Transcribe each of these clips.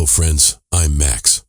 Hello friends, I'm Max.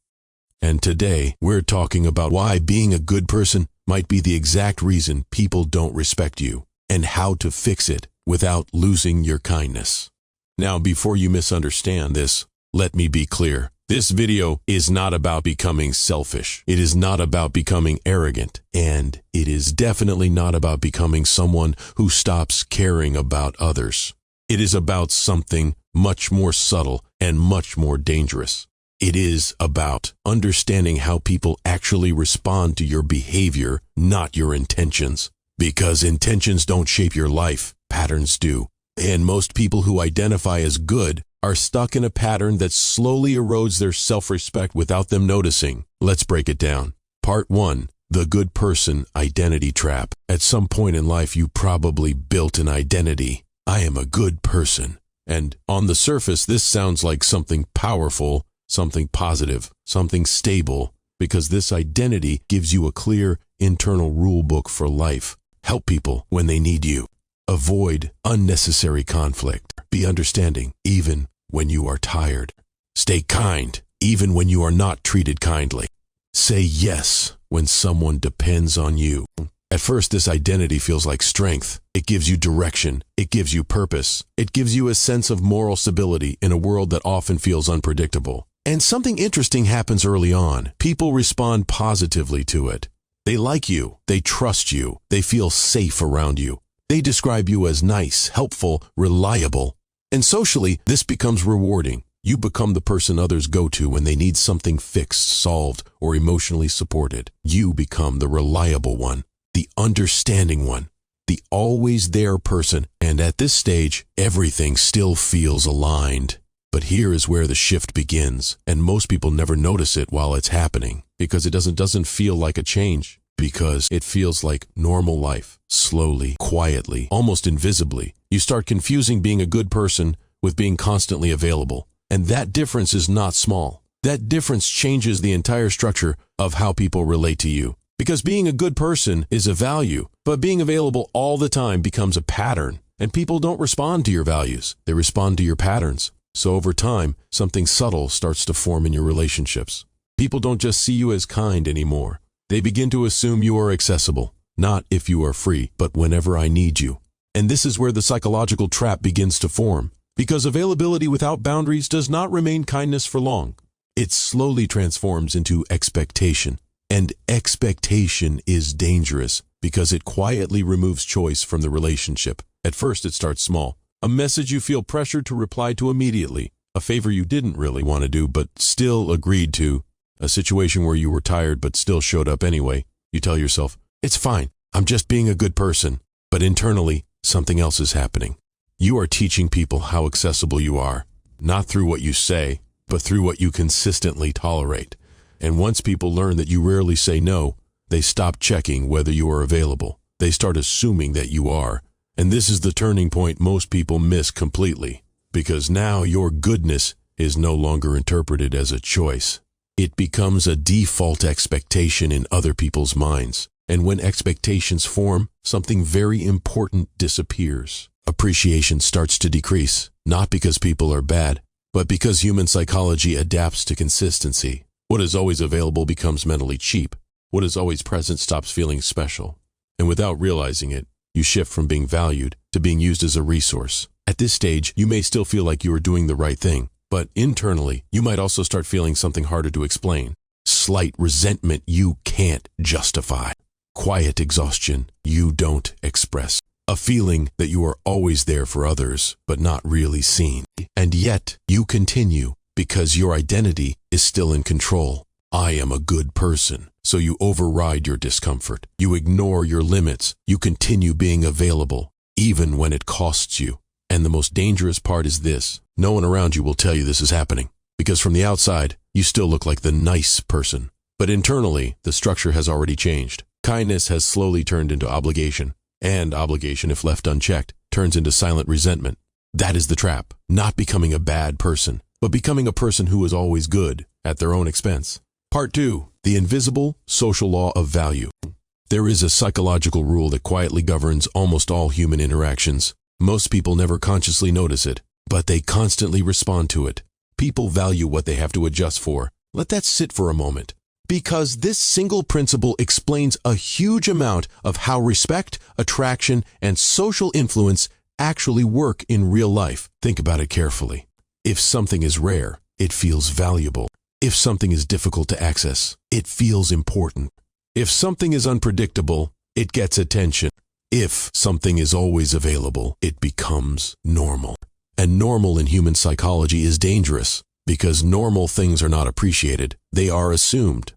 And today we're talking about why being a good person might be the exact reason people don't respect you, and how to fix it without losing your kindness. Now, before you misunderstand this, let me be clear. This video is not about becoming selfish. It is not about becoming arrogant. And it is definitely not about becoming someone who stops caring about others. It is about something much more subtle and much more dangerous. It is about understanding how people actually respond to your behavior, not your intentions. Because intentions don't shape your life, patterns do. And most people who identify as good are stuck in a pattern that slowly erodes their self-respect without them noticing. Let's break it down. Part 1. The good person identity trap. At some point in life, you probably built an identity. I am a good person. And on the surface, this sounds like something powerful, something positive, something stable, because this identity gives you a clear internal rule book for life. Help people when they need you. Avoid unnecessary conflict. Be understanding even when you are tired. Stay kind even when you are not treated kindly. Say yes when someone depends on you. At first, this identity feels like strength. It gives you direction. It gives you purpose. It gives you a sense of moral stability in a world that often feels unpredictable. And something interesting happens early on. People respond positively to it. They like you. They trust you. They feel safe around you. They describe you as nice, helpful, reliable. And socially, this becomes rewarding. You become the person others go to when they need something fixed, solved, or emotionally supported. You become the reliable one, the understanding one, the always there person. And at this stage, everything still feels aligned. But here is where the shift begins, and most people never notice it while it's happening, because it doesn't feel like a change, because it feels like normal life. Slowly, quietly, almost invisibly, you start confusing being a good person with being constantly available. And that difference is not small. That difference changes the entire structure of how people relate to you. Because being a good person is a value, but being available all the time becomes a pattern. And people don't respond to your values. They respond to your patterns. So over time, something subtle starts to form in your relationships. People don't just see you as kind anymore. They begin to assume you are accessible, not if you are free, but whenever I need you. And this is where the psychological trap begins to form. Because availability without boundaries does not remain kindness for long. It slowly transforms into expectation. And expectation is dangerous because it quietly removes choice from the relationship. At first, it starts small. A message you feel pressured to reply to immediately. A favor you didn't really want to do but still agreed to. A situation where you were tired but still showed up anyway. You tell yourself, it's fine, I'm just being a good person. But internally, something else is happening. You are teaching people how accessible you are, not through what you say, but through what you consistently tolerate. And once people learn that you rarely say no, they stop checking whether you are available. They start assuming that you are. And this is the turning point most people miss completely, because now your goodness is no longer interpreted as a choice. It becomes a default expectation in other people's minds. And when expectations form, something very important disappears. Appreciation starts to decrease, not because people are bad, but because human psychology adapts to consistency. What is always available becomes mentally cheap. What is always present stops feeling special. And without realizing it, you shift from being valued to being used as a resource. At this stage, you may still feel like you are doing the right thing, but internally, you might also start feeling something harder to explain. Slight resentment you can't justify. Quiet exhaustion you don't express. A feeling that you are always there for others, but not really seen. And yet, you continue because your identity is still in control. I am a good person. So you override your discomfort. You ignore your limits. You continue being available, even when it costs you. And the most dangerous part is this. No one around you will tell you this is happening. Because from the outside, you still look like the nice person. But internally, the structure has already changed. Kindness has slowly turned into obligation. And obligation, if left unchecked, turns into silent resentment. That is the trap. Not becoming a bad person, but becoming a person who is always good at their own expense. Part 2. The invisible social law of value. There is a psychological rule that quietly governs almost all human interactions. Most people never consciously notice it, but they constantly respond to it. People value what they have to adjust for. Let that sit for a moment. Because this single principle explains a huge amount of how respect, attraction, and social influence actually work in real life. Think about it carefully. If something is rare, it feels valuable. If something is difficult to access, it feels important. If something is unpredictable, it gets attention. If something is always available, it becomes normal. And normal in human psychology is dangerous because normal things are not appreciated. They are assumed.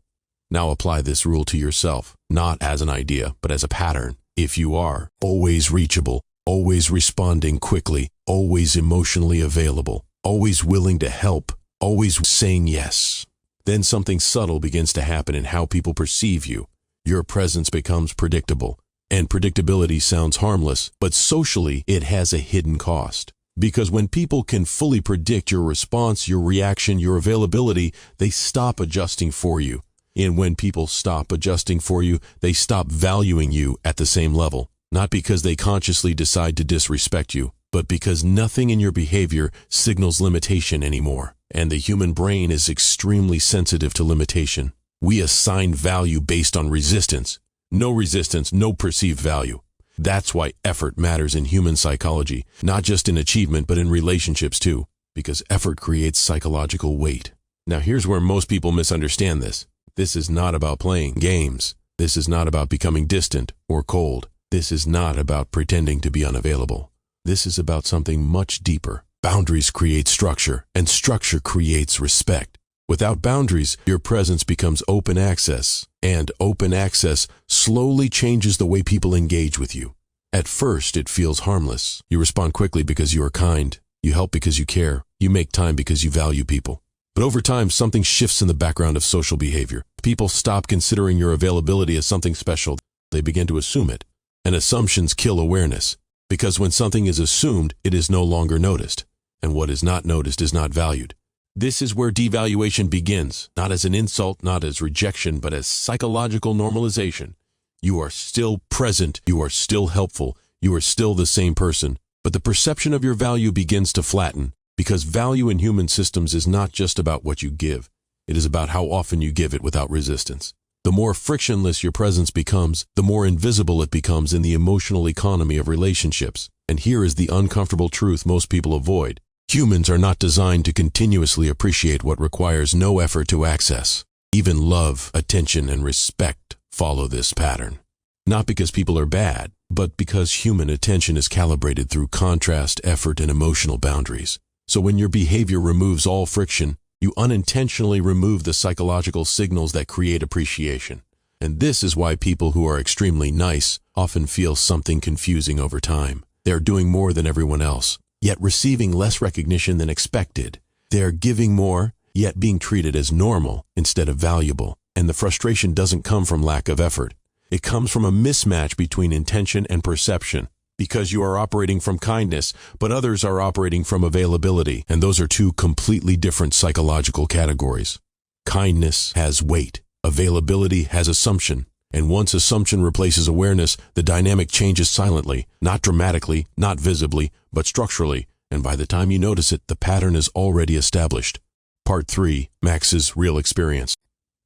Now apply this rule to yourself, not as an idea, but as a pattern. If you are always reachable, always responding quickly, always emotionally available, always willing to help, always saying yes, then something subtle begins to happen in how people perceive you. Your presence becomes predictable. And predictability sounds harmless, but socially it has a hidden cost. Because when people can fully predict your response, your reaction, your availability, they stop adjusting for you. And when people stop adjusting for you, they stop valuing you at the same level. Not because they consciously decide to disrespect you, but because nothing in your behavior signals limitation anymore. And the human brain is extremely sensitive to limitation. We assign value based on resistance. No resistance, no perceived value. That's why effort matters in human psychology, not just in achievement, but in relationships too, because effort creates psychological weight. Now here's where most people misunderstand this. This is not about playing games. This is not about becoming distant or cold. This is not about pretending to be unavailable. This is about something much deeper. Boundaries create structure, and structure creates respect. Without boundaries, your presence becomes open access, and open access slowly changes the way people engage with you. At first, it feels harmless. You respond quickly because you are kind. You help because you care. You make time because you value people. But over time, something shifts in the background of social behavior. People stop considering your availability as something special. They begin to assume it. And assumptions kill awareness. Because when something is assumed, it is no longer noticed. And what is not noticed is not valued. This is where devaluation begins, not as an insult, not as rejection, but as psychological normalization. You are still present, you are still helpful, you are still the same person, but the perception of your value begins to flatten, because value in human systems is not just about what you give. It is about how often you give it without resistance. The more frictionless your presence becomes, the more invisible it becomes in the emotional economy of relationships. And here is the uncomfortable truth most people avoid. Humans are not designed to continuously appreciate what requires no effort to access. Even love, attention, and respect follow this pattern. Not because people are bad, but because human attention is calibrated through contrast, effort, and emotional boundaries. So when your behavior removes all friction, you unintentionally remove the psychological signals that create appreciation. And this is why people who are extremely nice often feel something confusing over time. They're doing more than everyone else, yet receiving less recognition than expected. They're giving more, yet being treated as normal instead of valuable. And the frustration doesn't come from lack of effort. It comes from a mismatch between intention and perception. Because you are operating from kindness, but others are operating from availability. And those are two completely different psychological categories. Kindness has weight. Availability has assumption. And once assumption replaces awareness, the dynamic changes silently, not dramatically, not visibly, but structurally. And by the time you notice it, the pattern is already established. Part 3, Max's Real Experience.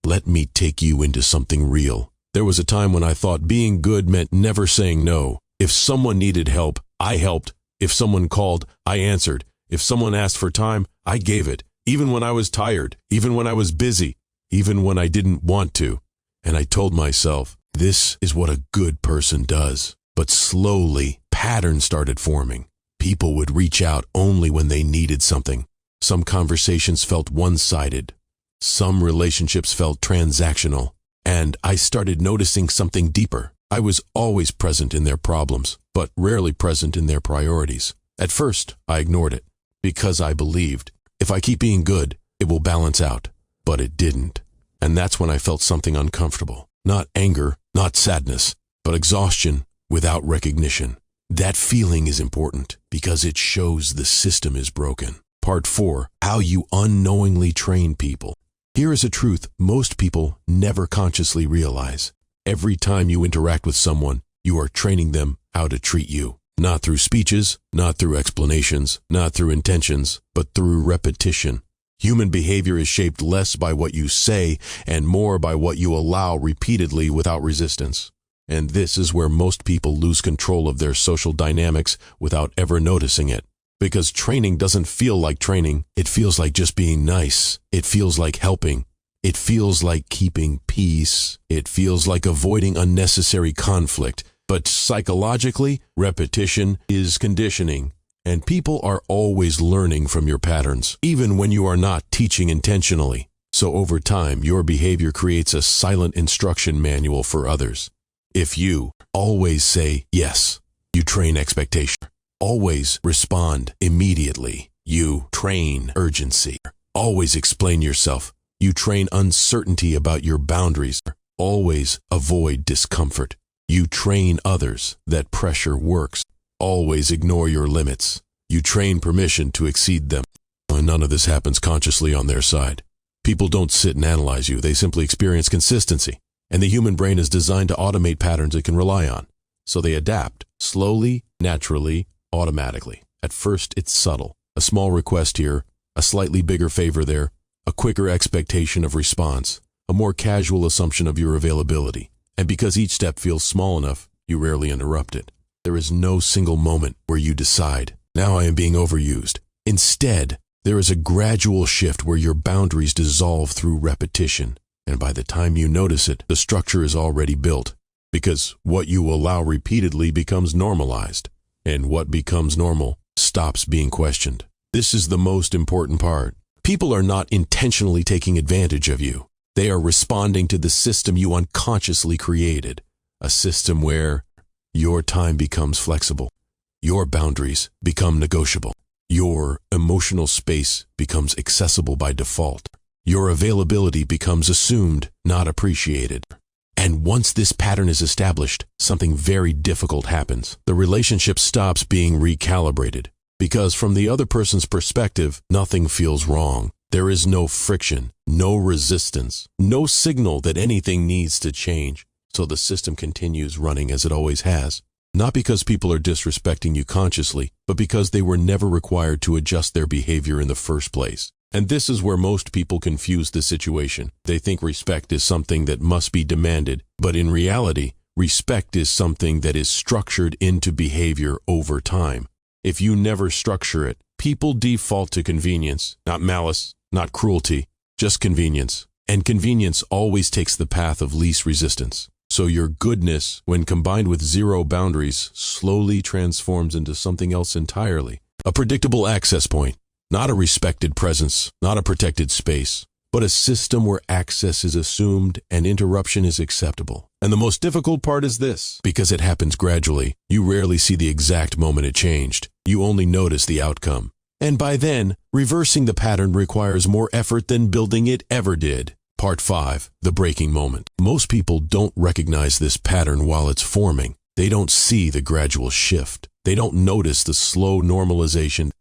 Let me take you into something real. There was a time when I thought being good meant never saying no. If someone needed help, I helped. If someone called, I answered. If someone asked for time, I gave it. Even when I was tired, even when I was busy, even when I didn't want to. And I told myself, this is what a good person does. But slowly, patterns started forming. People would reach out only when they needed something. Some conversations felt one-sided. Some relationships felt transactional. And I started noticing something deeper. I was always present in their problems, but rarely present in their priorities. At first, I ignored it, because I believed, if I keep being good, it will balance out. But it didn't. And that's when I felt something uncomfortable. Not anger, not sadness, but exhaustion without recognition. That feeling is important because it shows the system is broken. Part 4, How You Unknowingly Train People. Here is a truth most people never consciously realize. Every time you interact with someone, you are training them how to treat you. Not through speeches, not through explanations, not through intentions, but through repetition. Human behavior is shaped less by what you say and more by what you allow repeatedly without resistance. And this is where most people lose control of their social dynamics without ever noticing it. Because training doesn't feel like training, it feels like just being nice. It feels like helping. It feels like keeping peace. It feels like avoiding unnecessary conflict. But psychologically, repetition is conditioning. And people are always learning from your patterns, even when you are not teaching intentionally. So over time, your behavior creates a silent instruction manual for others. If you always say yes, you train expectation. Always respond immediately, you train urgency. Always explain yourself, you train uncertainty about your boundaries. Always avoid discomfort, you train others that pressure works. Always ignore your limits, you train permission to exceed them. And none of this happens consciously on their side. People don't sit and analyze you, they simply experience consistency. And the human brain is designed to automate patterns it can rely on. So they adapt, slowly, naturally, automatically. At first, it's subtle. A small request here, a slightly bigger favor there, a quicker expectation of response, a more casual assumption of your availability. And because each step feels small enough, you rarely interrupt it. There is no single moment where you decide, now I am being overused. Instead, there is a gradual shift where your boundaries dissolve through repetition. And by the time you notice it, the structure is already built. Because what you allow repeatedly becomes normalized. And what becomes normal stops being questioned. This is the most important part. People are not intentionally taking advantage of you. They are responding to the system you unconsciously created. A system where your time becomes flexible. Your boundaries become negotiable. Your emotional space becomes accessible by default. Your availability becomes assumed, not appreciated. And once this pattern is established, something very difficult happens. The relationship stops being recalibrated. Because from the other person's perspective, nothing feels wrong. There is no friction, no resistance, no signal that anything needs to change. So the system continues running as it always has. Not because people are disrespecting you consciously, but because they were never required to adjust their behavior in the first place. And this is where most people confuse the situation. They think respect is something that must be demanded, but in reality, respect is something that is structured into behavior over time. If you never structure it, people default to convenience, not malice, not cruelty, just convenience. And convenience always takes the path of least resistance. So your goodness, when combined with zero boundaries, slowly transforms into something else entirely. A predictable access point. Not a respected presence, not a protected space, but a system where access is assumed and interruption is acceptable. And the most difficult part is this. Because it happens gradually, you rarely see the exact moment it changed. You only notice the outcome. And by then, reversing the pattern requires more effort than building it ever did. Part 5, the breaking moment. Most people don't recognize this pattern while it's forming. They don't see the gradual shift. They don't notice the slow normalization.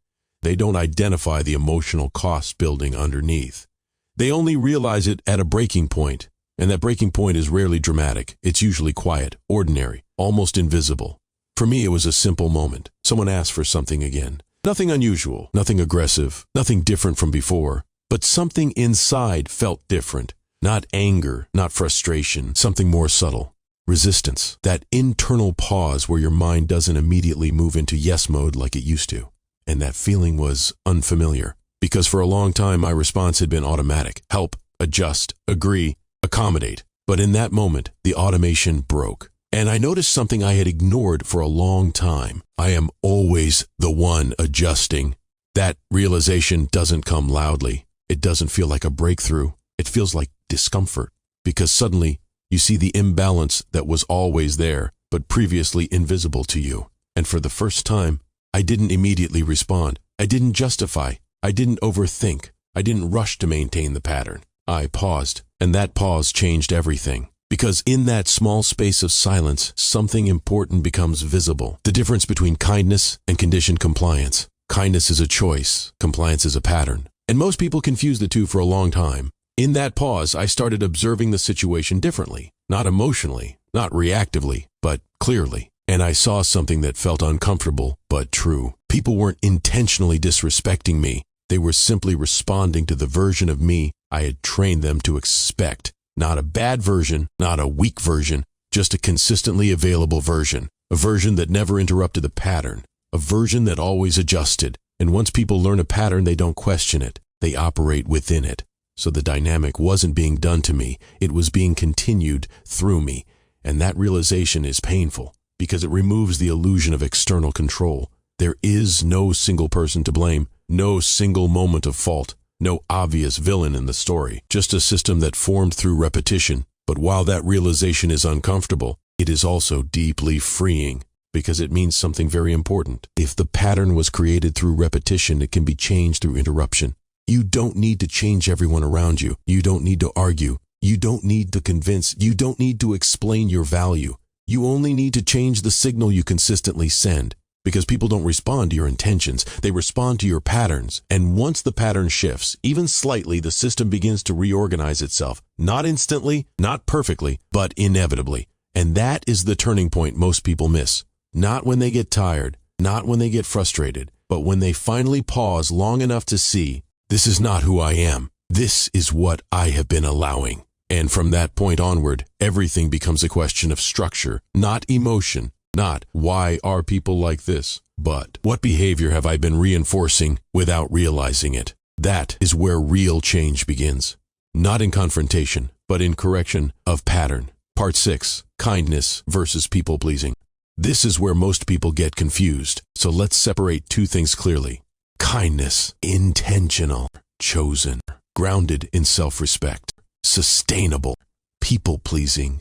They don't identify the emotional cost building underneath. They only realize it at a breaking point, and that breaking point is rarely dramatic. It's usually quiet, ordinary, almost invisible. For me, it was a simple moment. Someone asked for something again. Nothing unusual, nothing aggressive, nothing different from before, but something inside felt different. Not anger, not frustration, something more subtle. Resistance, that internal pause where your mind doesn't immediately move into yes mode like it used to. And that feeling was unfamiliar, because for a long time my response had been automatic. Help, adjust, agree, accommodate. But in that moment, the automation broke. And I noticed something I had ignored for a long time. I am always the one adjusting. That realization doesn't come loudly. It doesn't feel like a breakthrough. It feels like discomfort, because suddenly you see the imbalance that was always there, but previously invisible to you. And for the first time, I didn't immediately respond. I didn't justify. I didn't overthink. I didn't rush to maintain the pattern. I paused, and that pause changed everything. Because in that small space of silence, something important becomes visible. The difference between kindness and conditioned compliance. Kindness is a choice. Compliance is a pattern. And most people confuse the two for a long time. In that pause, I started observing the situation differently. Not emotionally, not reactively, but clearly. And I saw something that felt uncomfortable, but true. People weren't intentionally disrespecting me. They were simply responding to the version of me I had trained them to expect. Not a bad version, not a weak version, just a consistently available version. A version that never interrupted the pattern. A version that always adjusted. And once people learn a pattern, they don't question it. They operate within it. So the dynamic wasn't being done to me. It was being continued through me. And that realization is painful because it removes the illusion of external control. There is no single person to blame, no single moment of fault, no obvious villain in the story, just a system that formed through repetition. But while that realization is uncomfortable, it is also deeply freeing because it means something very important. If the pattern was created through repetition, it can be changed through interruption. You don't need to change everyone around you. You don't need to argue. You don't need to convince. You don't need to explain your value. You only need to change the signal you consistently send. Because people don't respond to your intentions, they respond to your patterns. And once the pattern shifts, even slightly, the system begins to reorganize itself. Not instantly, not perfectly, but inevitably. And that is the turning point most people miss. Not when they get tired, not when they get frustrated, but when they finally pause long enough to see, this is not who I am. This is what I have been allowing. And from that point onward, everything becomes a question of structure, not emotion. Not, why are people like this? But, what behavior have I been reinforcing without realizing it? That is where real change begins. Not in confrontation, but in correction of pattern. Part 6, kindness versus people-pleasing. This is where most people get confused. So let's separate two things clearly. Kindness, intentional, chosen, grounded in self-respect, sustainable, people-pleasing,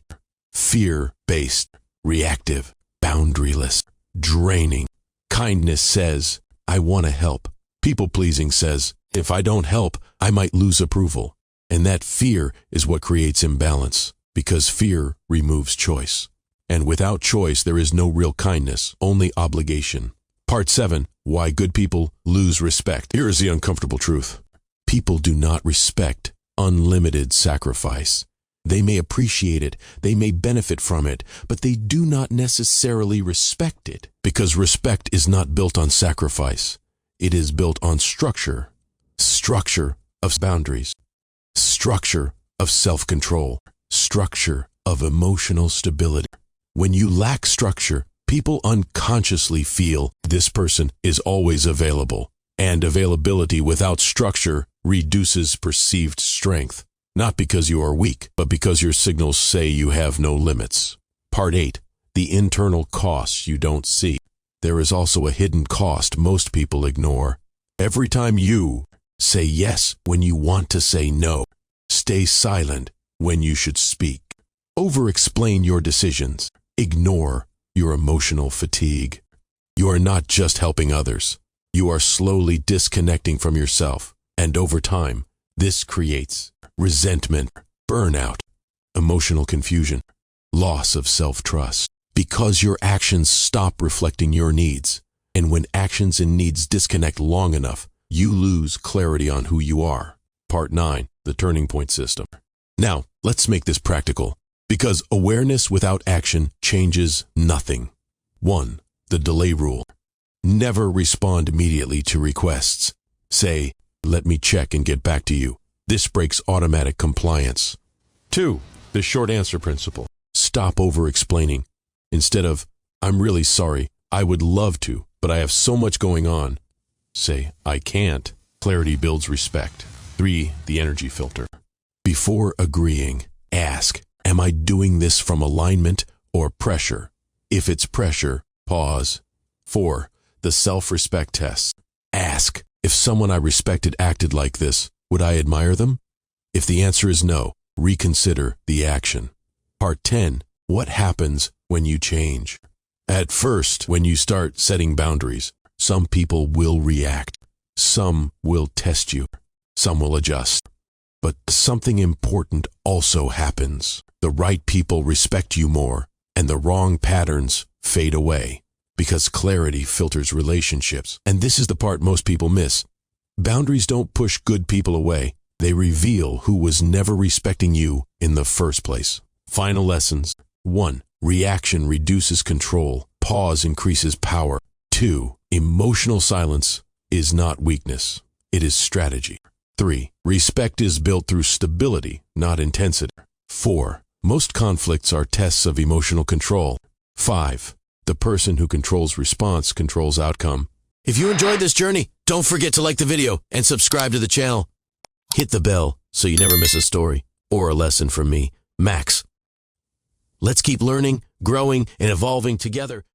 fear-based, reactive, boundaryless, draining. Kindness says, I want to help. People-pleasing says, if I don't help, I might lose approval. And that fear is what creates imbalance, because fear removes choice. And without choice, there is no real kindness, only obligation. Part 7, why good people lose respect. Here is the uncomfortable truth. People do not respect unlimited sacrifice. They may appreciate it, they may benefit from it, but they do not necessarily respect it, because respect is not built on sacrifice. It is built on structure. Structure of boundaries. Structure of self-control. Structure of emotional stability. When you lack structure, people unconsciously feel this person is always available, and availability without structure reduces perceived strength. Not because you are weak, but because your signals say you have no limits. Part 8, the internal costs you don't see. There is also a hidden cost most people ignore. Every time you say yes when you want to say no, stay silent when you should speak, over-explain your decisions, ignore your emotional fatigue. You are not just helping others. You are slowly disconnecting from yourself, and over time, this creates resentment, burnout, emotional confusion, loss of self-trust, because your actions stop reflecting your needs. And when actions and needs disconnect long enough, you lose clarity on who you are. Part 9, the turning point system. Now, let's make this practical, because awareness without action changes nothing. 1, the delay rule. Never respond immediately to requests. Say, let me check and get back to you. This breaks automatic compliance. 2, the short answer principle. Stop over-explaining. Instead of, I'm really sorry, I would love to, but I have so much going on. Say, I can't. Clarity builds respect. 3, the energy filter. Before agreeing, ask, am I doing this from alignment or pressure? If it's pressure, pause. 4, the self-respect test. Ask, if someone I respected acted like this, would I admire them? If the answer is no, reconsider the action. Part 10, what happens when you change? At first, when you start setting boundaries, some people will react. Some will test you. Some will adjust. But something important also happens. The right people respect you more, and the wrong patterns fade away. Because clarity filters relationships. And this is the part most people miss. Boundaries don't push good people away. They reveal who was never respecting you in the first place. Final lessons. 1, reaction reduces control. Pause increases power. 2, emotional silence is not weakness. it is strategy. 3. Respect is built through stability, not intensity. 4. Most conflicts are tests of emotional control. 5. The person who controls response controls outcome. If you enjoyed this journey, don't forget to like the video and subscribe to the channel. Hit the bell so you never miss a story or a lesson from me, Max. Let's keep learning, growing, and evolving together.